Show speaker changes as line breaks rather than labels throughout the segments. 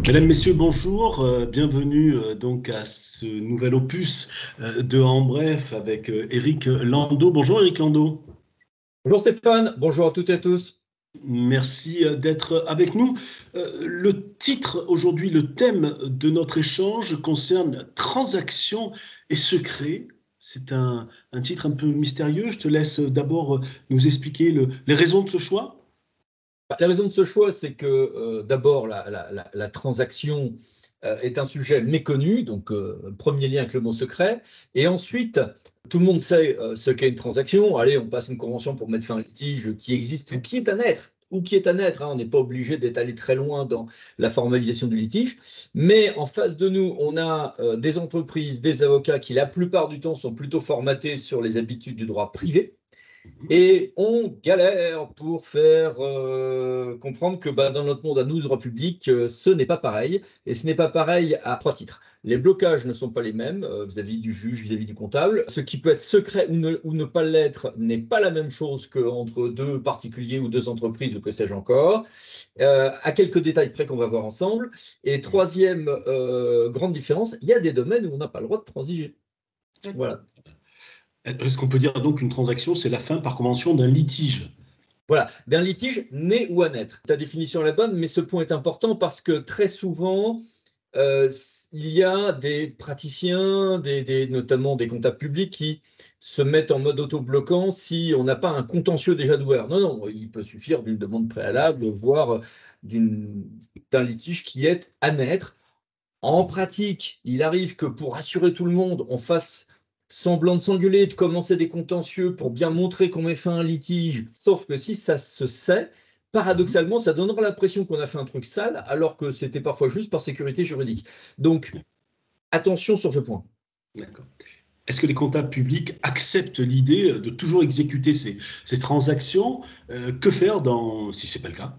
Mesdames, Messieurs, bonjour. Bienvenue donc à ce nouvel opus de En Bref avec Éric Landau. Bonjour Éric Landau.
Bonjour Stéphane, bonjour à toutes et à tous.
Merci d'être avec nous. Le titre aujourd'hui, le thème de notre échange concerne transactions et secrets. C'est un titre un peu mystérieux. Je te laisse d'abord nous expliquer les raisons de ce choix.
La raison de ce choix, c'est que d'abord, la transaction est un sujet méconnu, donc premier lien avec le mot secret. Et ensuite, tout le monde sait ce qu'est une transaction. Allez, on passe une convention pour mettre fin à un litige qui existe ou qui est à naître. Ou qui est à naître, hein. On n'est pas obligé d'être allé très loin dans la formalisation du litige. Mais en face de nous, on a des entreprises, des avocats qui, la plupart du temps, sont plutôt formatés sur les habitudes du droit privé. Et on galère pour faire comprendre que dans notre monde à nous, le droit public, ce n'est pas pareil. Et ce n'est pas pareil à trois titres. Les blocages ne sont pas les mêmes vis-à-vis du juge, vis-à-vis du comptable. Ce qui peut être secret ou ne pas l'être n'est pas la même chose qu'entre deux particuliers ou deux entreprises ou que sais-je encore. À quelques détails près qu'on va voir ensemble. Et troisième grande différence, il y a des domaines où on n'a pas le droit de transiger. Voilà.
Est-ce qu'on peut dire donc qu'une transaction, c'est la fin par convention d'un litige?
Voilà, d'un litige né ou à naître. Ta définition est la bonne, mais ce point est important parce que très souvent, euh, il y a des praticiens, notamment des comptables publics, qui se mettent en mode autobloquant si on n'a pas un contentieux déjà ouvert. Non, non, il peut suffire d'une demande préalable, voire d'un litige qui est à naître. En pratique, il arrive que pour rassurer tout le monde, on fasse semblant de s'engueuler, de commencer des contentieux pour bien montrer qu'on met fin à un litige. Sauf que si ça se sait, paradoxalement, ça donnera l'impression qu'on a fait un truc sale, alors que c'était parfois juste par sécurité juridique. Donc, attention sur ce point.
D'accord. Est-ce que les comptables publics acceptent l'idée de toujours exécuter ces transactions? Que faire si ce n'est pas le cas?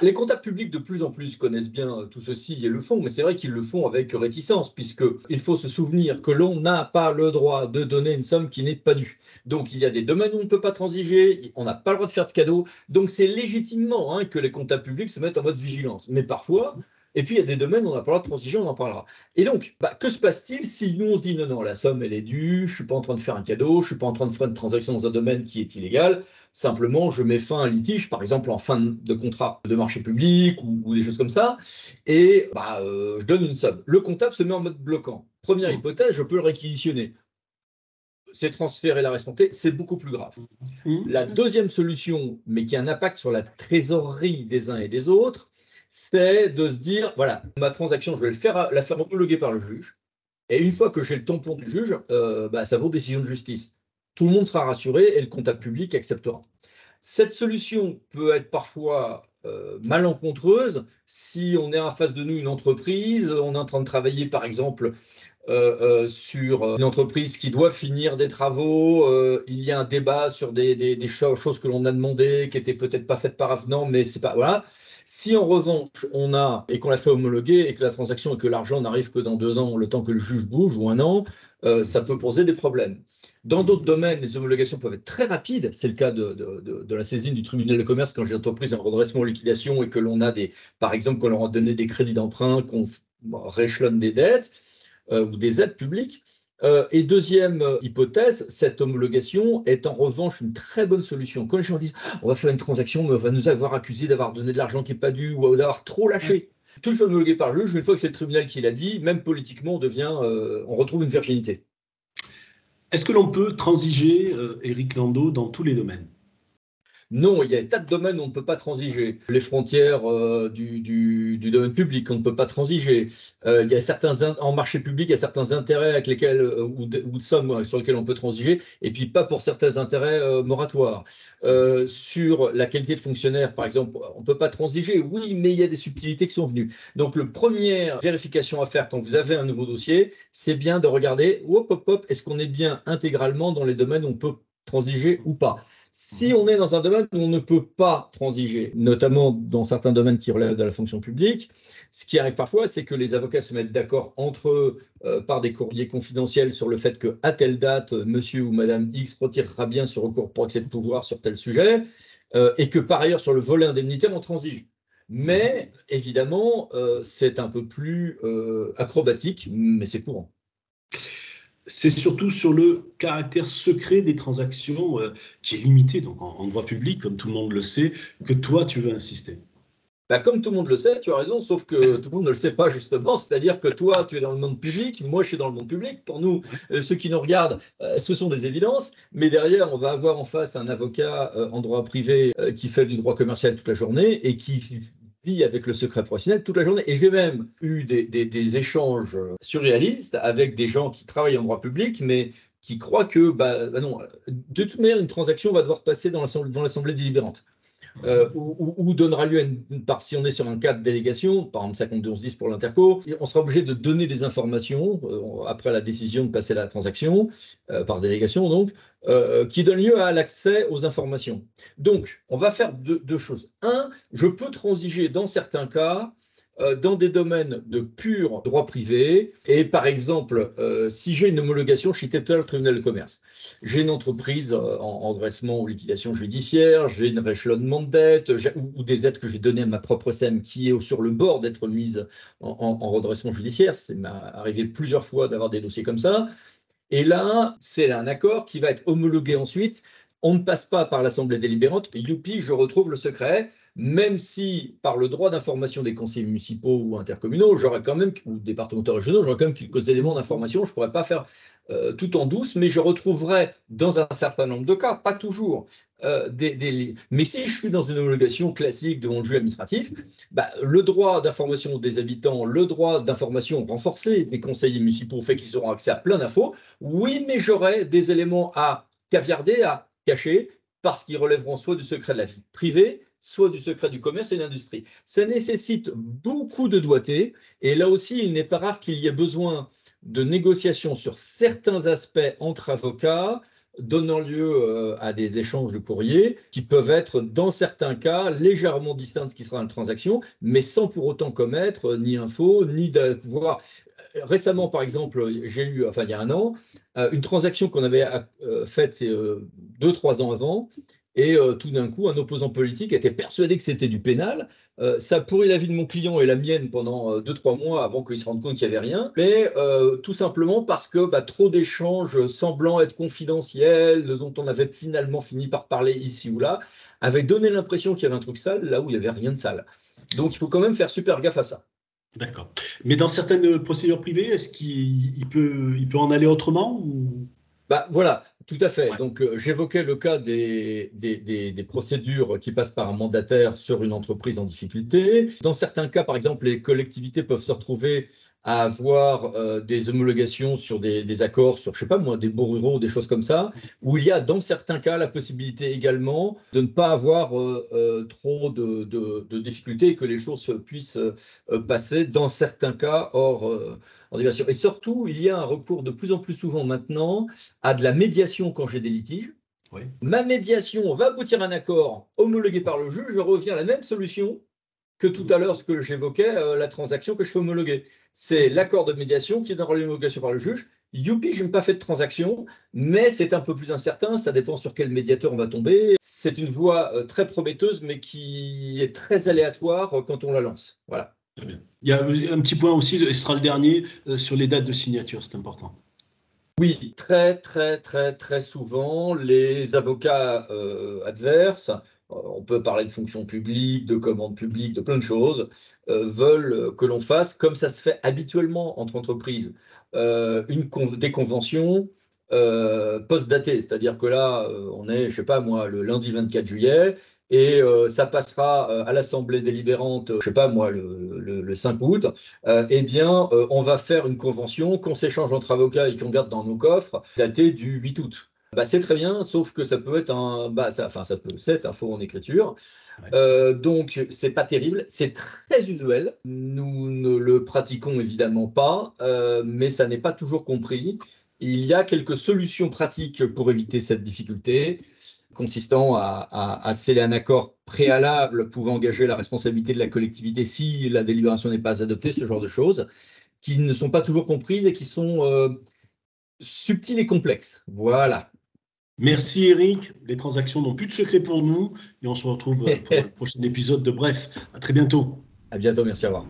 Les comptables publics de plus en plus connaissent bien tout ceci et le font, mais c'est vrai qu'ils le font avec réticence, puisqu'il faut se souvenir que l'on n'a pas le droit de donner une somme qui n'est pas due. Donc il y a des domaines où on ne peut pas transiger, on n'a pas le droit de faire de cadeaux, donc c'est légitimement que les comptables publics se mettent en mode vigilance. Mais parfois, et puis il y a des domaines où on n'a pas le droit de transiger, on en parlera. Et donc, que se passe-t-il si nous on se dit non, non, la somme elle est due, je ne suis pas en train de faire un cadeau, je ne suis pas en train de faire une transaction dans un domaine qui est illégal, simplement, je mets fin à un litige, par exemple en fin de contrat de marché public ou des choses comme ça, et je donne une somme. Le comptable se met en mode bloquant. Première hypothèse, je peux le réquisitionner. C'est transférer la responsabilité, c'est beaucoup plus grave. La deuxième solution, mais qui a un impact sur la trésorerie des uns et des autres, c'est de se dire, voilà, ma transaction, je vais la faire homologuer par le juge, et une fois que j'ai le tampon du juge, ça vaut décision de justice. Tout le monde sera rassuré et le comptable public acceptera. Cette solution peut être parfois malencontreuse si on est en face de nous une entreprise, on est en train de travailler par exemple sur une entreprise qui doit finir des travaux, il y a un débat sur des choses que l'on a demandées, qui n'étaient peut-être pas faites par avenant, mais c'est pas. Voilà. Si en revanche on a et qu'on l'a fait homologuer et que la transaction et que l'argent n'arrive que dans 2 ans, le temps que le juge bouge ou un an, ça peut poser des problèmes. Dans d'autres domaines, les homologations peuvent être très rapides. C'est le cas de la saisine du tribunal de commerce quand j'ai une entreprise en redressement ou liquidation et que l'on a par exemple, qu'on leur a donné des crédits d'emprunt, qu'on réchelonne des dettes ou des aides publiques. Et deuxième hypothèse, cette homologation est en revanche une très bonne solution. Quand les gens disent on va faire une transaction, mais on va nous avoir accusé d'avoir donné de l'argent qui n'est pas dû ou d'avoir trop lâché. Tout le fait homologué par le juge, une fois que c'est le tribunal qui l'a dit, même politiquement, on retrouve une virginité.
Est-ce que l'on peut transiger, Éric Landau, dans tous les domaines?
Non, il y a des tas de domaines où on ne peut pas transiger. Les frontières du domaine public, on ne peut pas transiger. Il y a en marché public, il y a certains intérêts avec lesquels, ou de sommes sur lesquels on peut transiger, et puis pas pour certains intérêts moratoires. Sur la qualité de fonctionnaire, par exemple, on ne peut pas transiger. Oui, mais il y a des subtilités qui sont venues. Donc, la première vérification à faire quand vous avez un nouveau dossier, c'est bien de regarder, hop, hop, hop, est-ce qu'on est bien intégralement dans les domaines où on peut transiger ou pas. Si on est dans un domaine où on ne peut pas transiger, notamment dans certains domaines qui relèvent de la fonction publique, ce qui arrive parfois, c'est que les avocats se mettent d'accord entre eux par des courriers confidentiels sur le fait qu'à telle date, monsieur ou madame X retirera bien ce recours pour excès de pouvoir sur tel sujet, et que par ailleurs, sur le volet indemnitaire, on transige. Mais évidemment, c'est un peu plus acrobatique, mais c'est courant.
C'est surtout sur le caractère secret des transactions qui est limité donc en droit public, comme tout le monde le sait, que toi, tu veux insister.
Bah, comme tout le monde le sait, tu as raison, sauf que tout le monde ne le sait pas justement, c'est-à-dire que toi, tu es dans le monde public, moi, je suis dans le monde public. Pour nous, ceux qui nous regardent, ce sont des évidences, mais derrière, on va avoir en face un avocat en droit privé qui fait du droit commercial toute la journée et qui vit avec le secret professionnel toute la journée. Et j'ai même eu des échanges surréalistes avec des gens qui travaillent en droit public, mais qui croient que, bah non, de toute manière, une transaction va devoir passer devant l'Assemblée délibérante. Ou donnera lieu à une part, si on est sur un cas de délégation, par exemple 51-10 pour l'interco, on sera obligé de donner des informations après la décision de passer la transaction, par délégation donc, qui donne lieu à l'accès aux informations. Donc, on va faire deux choses. Un, je peux transiger dans certains cas dans des domaines de pur droit privé. Et par exemple, si j'ai une homologation, je citais tout à l'heure le tribunal de commerce. J'ai une entreprise en redressement ou liquidation judiciaire, j'ai un rééchelonnement de dette ou des aides que j'ai données à ma propre SEM qui est sur le bord d'être mise en redressement judiciaire. C'est arrivé plusieurs fois d'avoir des dossiers comme ça. Et là, c'est un accord qui va être homologué ensuite. On ne passe pas par l'Assemblée délibérante. Youpi, je retrouve le secret, même si par le droit d'information des conseillers municipaux ou intercommunaux, j'aurais quand même, ou départementaux régionaux, j'aurais quand même quelques éléments d'information. Je ne pourrais pas faire tout en douce, mais je retrouverai dans un certain nombre de cas, pas toujours, mais si je suis dans une homologation classique devant le juge administratif, bah, le droit d'information des habitants, le droit d'information renforcé des conseillers municipaux fait qu'ils auront accès à plein d'infos. Oui, mais j'aurai des éléments à caviarder, à cacher, parce qu'ils relèveront soit du secret de la vie privée, soit du secret du commerce et de l'industrie. Ça nécessite beaucoup de doigté, et là aussi, il n'est pas rare qu'il y ait besoin de négociations sur certains aspects entre avocats, donnant lieu à des échanges de courriers qui peuvent être, dans certains cas, légèrement distincts de ce qui sera une transaction, mais sans pour autant commettre ni un faux, ni d'avoir. Récemment, par exemple, j'ai eu, enfin il y a un an, une transaction qu'on avait faite 2-3 ans avant, et tout d'un coup, un opposant politique était persuadé que c'était du pénal. Ça pourrit la vie de mon client et la mienne pendant 2-3 mois avant qu'il se rende compte qu'il n'y avait rien, mais tout simplement parce que trop d'échanges semblant être confidentiels, dont on avait finalement fini par parler ici ou là, avaient donné l'impression qu'il y avait un truc sale là où il n'y avait rien de sale. Donc il faut quand même faire super gaffe à ça.
D'accord. Mais dans certaines procédures privées, est-ce il peut en aller autrement ou...
Bah, voilà, tout à fait.
Ouais.
Donc, j'évoquais le cas des procédures qui passent par un mandataire sur une entreprise en difficulté. Dans certains cas, par exemple, les collectivités peuvent se retrouver à avoir des homologations sur des accords sur, je sais pas moi, des baux ruraux, des choses comme ça, où il y a dans certains cas la possibilité également de ne pas avoir trop de difficultés et que les choses puissent passer dans certains cas hors déviation. Et surtout, il y a un recours de plus en plus souvent maintenant à de la médiation quand j'ai des litiges.
Oui.
Ma médiation va aboutir à un accord homologué par le juge, je reviens à la même solution que tout à l'heure, ce que j'évoquais, la transaction que je fais homologuer. C'est l'accord de médiation qui est dans l'homologation par le juge. Youpi, je n'ai pas fait de transaction, mais c'est un peu plus incertain, ça dépend sur quel médiateur on va tomber. C'est une voie très prometteuse, mais qui est très aléatoire quand on la lance. Voilà.
Très bien. Il y a un petit point aussi, ce sera le dernier, sur les dates de signature, c'est important.
Oui, très, très, très, très souvent, les avocats adverses, on peut parler de fonction publique, de commande publique, de plein de choses, veulent que l'on fasse, comme ça se fait habituellement entre entreprises, des conventions post-datées. C'est-à-dire que là, on est, je sais pas moi, le lundi 24 juillet, et ça passera à l'Assemblée délibérante, je sais pas moi, le 5 août. Eh bien, on va faire une convention qu'on s'échange entre avocats et qu'on garde dans nos coffres, datée du 8 août. C'est très bien, sauf que ça peut être c'est un faux en écriture.
Ouais.
Donc, c'est pas terrible, c'est très usuel. Nous ne le pratiquons évidemment pas, mais ça n'est pas toujours compris. Il y a quelques solutions pratiques pour éviter cette difficulté, consistant à sceller un accord préalable pouvant engager la responsabilité de la collectivité si la délibération n'est pas adoptée, ce genre de choses, qui ne sont pas toujours comprises et qui sont subtiles et complexes. Voilà.
Merci Eric, les transactions n'ont plus de secret pour nous et on se retrouve pour le prochain épisode de Bref. À très bientôt.
À bientôt, merci, au revoir.